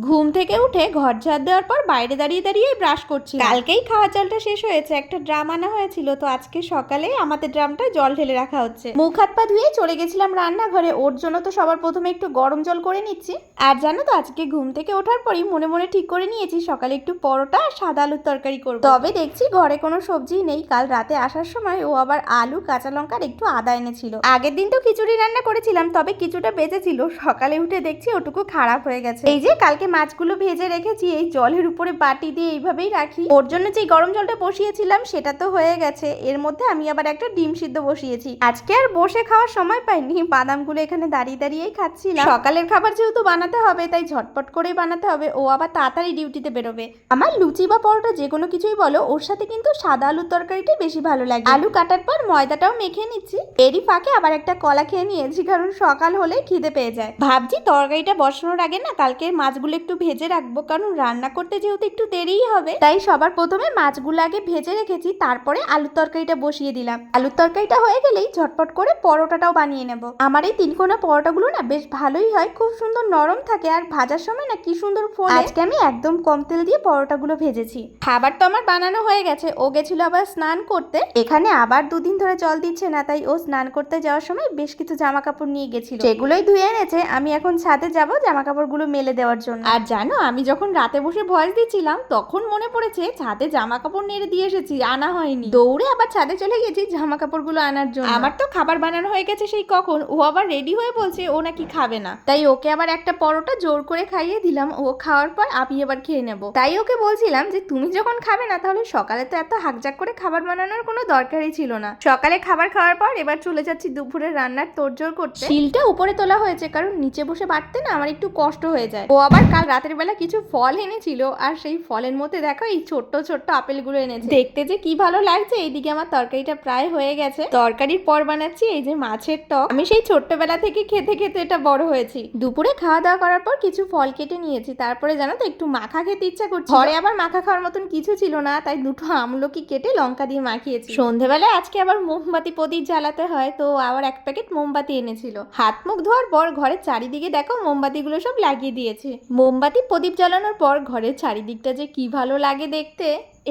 ঘুম থেকে উঠে ঘর ঝাড় দেওয়ার পর বাইরে দাঁড়িয়ে দাঁড়িয়ে ব্রাশ করছি। কালকেই খাওয়া জলটা শেষ হয়েছে, একটা ড্রাম আনা হয়েছিল, তো আজকে সকালে আমাদের ড্রামটা জল ঢেলে রাখা হচ্ছে। মুখ হাত পা ধুয়ে চলে গেছিলাম রান্নাঘরে, ওর জন্য তো সবার প্রথমে একটু গরম জল করে নিচ্ছি। আর জানো তো আজকে ঘুম থেকে ওঠার পরই মনে মনে ঠিক করে নিয়েছি সকালে একটু পরোটা আর সাদা আলুর তরকারি করবো। তবে দেখছি ঘরে কোনো সবজি নেই। কাল রাতে আসার সময় ও আবার আলু, কাঁচা লঙ্কা আর একটু আদা এনেছিল। আগের দিন তো খিচুড়ি রান্না করেছিলাম, তবে কিছুটা বেঁচেছিল। সকালে উঠে দেখছি ওটুকু খারাপ হয়ে গেছে। এই যে কালকে মাছগুলো ভেজে রেখেছি, এই জলের উপরে বাটি দিয়ে এইভাবেই রাখি। ওর জন্য যে গরম জলটা বসিয়েছিলাম সেটা তো হয়ে গেছে, এর মধ্যে আমি আবার একটা ডিম সিদ্ধ বসিয়েছি। আজকে আর বসে খাওয়ার সময় পাইনি, বাদামগুলো এখানে দাঁড়িয়ে দাঁড়িয়েই খাচ্ছিলাম। সকালের খাবার যেহেতু বানাতে হবে তাই ঝটপট করেই বানাতে হবে, ও আবার তাড়াতাড়ি ডিউটিতে বেরোবে। আমার লুচি বা পরোটা যে কোনো কিছুই বলো, ওর সাথে কিন্তু সাদা আলুর তরকারিটাই বেশি ভালো লাগে। আলু কাটার পর ময়দাটাও মেখে নিচ্ছি, এরই ফাঁকে আবার একটা কলা খেয়ে নিয়েছি, কারণ সকাল হলে খিদে পেয়ে যায়। ভাবছি তরকারিটা বসানোর আগে না কালকে মাছগুলো একটু ভেজে রাখবো, কারণ রান্না করতে যেহেতু একটু দেরিই হবে, তাই সবার প্রথমে মাছগুলো আগে ভেজে রেখেছি, তারপরে আলুর তরকারিটা বসিয়ে দিলাম। আলুর তরকারিটা হয়ে গেলেই ঝটপট করে পরোটাটাও বানিয়ে নেব। আমার এই তিনকোনা পরোটাগুলো না বেশ ভালোই হয়, খুব সুন্দর নরম থাকে, আর ভাজার সময় না কি সুন্দর ফোলে। আজকে আমি একদম কম তেল দিয়ে পরোটাগুলো ভেজেছি। খাবার তো আমার বানানো হয়ে গেছে, ও গেছিল আবার স্নান করতে। এখানে আবার দুদিন ধরে জল দিচ্ছে না, তাই ও স্নান করতে যাওয়ার সময় বেশ কিছু জামা কাপড় নিয়ে গেছিল, সেগুলোই ধুয়ে এনেছে। আমি এখন ছাদে যাব জামা কাপড়গুলো মেলে দেওয়ার জন্য। আর জানো আমি যখন রাতে বসে ভয়েস দিচ্ছিলাম তখন মনে পড়েছে ছাদে জামা কাপড় নেড়ে দিয়ে এসেছি, আনা হয়নি। দৌড়ে আবার ছাদে চলে গেছি জামা কাপড়গুলো আনার জন্য। আমার তো খাবার বানানো হয়ে গেছে সেই কখন, ও আবার রেডি হয়ে বলছে ও নাকি খাবে না, তাই ওকে আবার একটা পরোটা জোর করে খাইয়ে দিলাম। ও খাওয়ার পর আমি আবার খেয়ে নেব। তাই ওকে বলছিলাম যে তুমি যখন খাবে না তাহলে সকালে তো এত হাকজাক করে খাবার বানানোর কোনো দরকারই ছিল না। সকালে খাবার খাওয়ার পর এবার চলে যাচ্ছি দুপুরের রান্নার তোড়জোড় করতে। শিলটা উপরে তোলা হয়েছে কারণ নিচে বসে বাটতে না আমার একটু কষ্ট হয়ে যায়। ও আবার কাল রাতের বেলা কিছু ফল এনেছিল, আর সেই ফলের মধ্যে দেখো এই ছোট্ট ছোট্ট আপেলগুলো এনেছে, দেখতে যে কি ভালো লাগছে। এইদিকে আমার তরকারিটা প্রায় হয়ে গেছে। তরকারির পর বানাচ্ছি এই যে মাছের টক। আমি সেই ছোট্টবেলা থেকে খেতে খেতে এটা বড় হয়েছি। দুপুরে খাওয়া দাওয়া করার পর কিছু ফল কেটে নিয়েছি, তারপরে জানো তো একটু মাখা খেতে ইচ্ছা করছে। ঘরে আবার মাখা খাওয়ার মতন কিছু ছিল না, তাই দুটো আমলকি কেটে লঙ্কা দিয়ে মাখিয়েছি। সন্ধেবেলায় আজকে আবার মোমবাতি প্রদীপ জ্বালাতে হয়, তো আবার এক প্যাকেট মোমবাতি এনেছিল। হাত মুখ ধোয়ার পর ঘরের চারিদিকে দেখো মোমবাতিগুলো সব লাগিয়ে দিয়েছে। মোমবাতি প্রদীপ জ্বালানোর পর ঘরের চারিদিকটা যে কি ভালো লাগে দেখতে।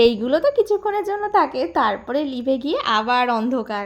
এইগুলো তো কিছুক্ষণের জন্য থাকে, তারপরে লিভে গিয়ে আবার অন্ধকার।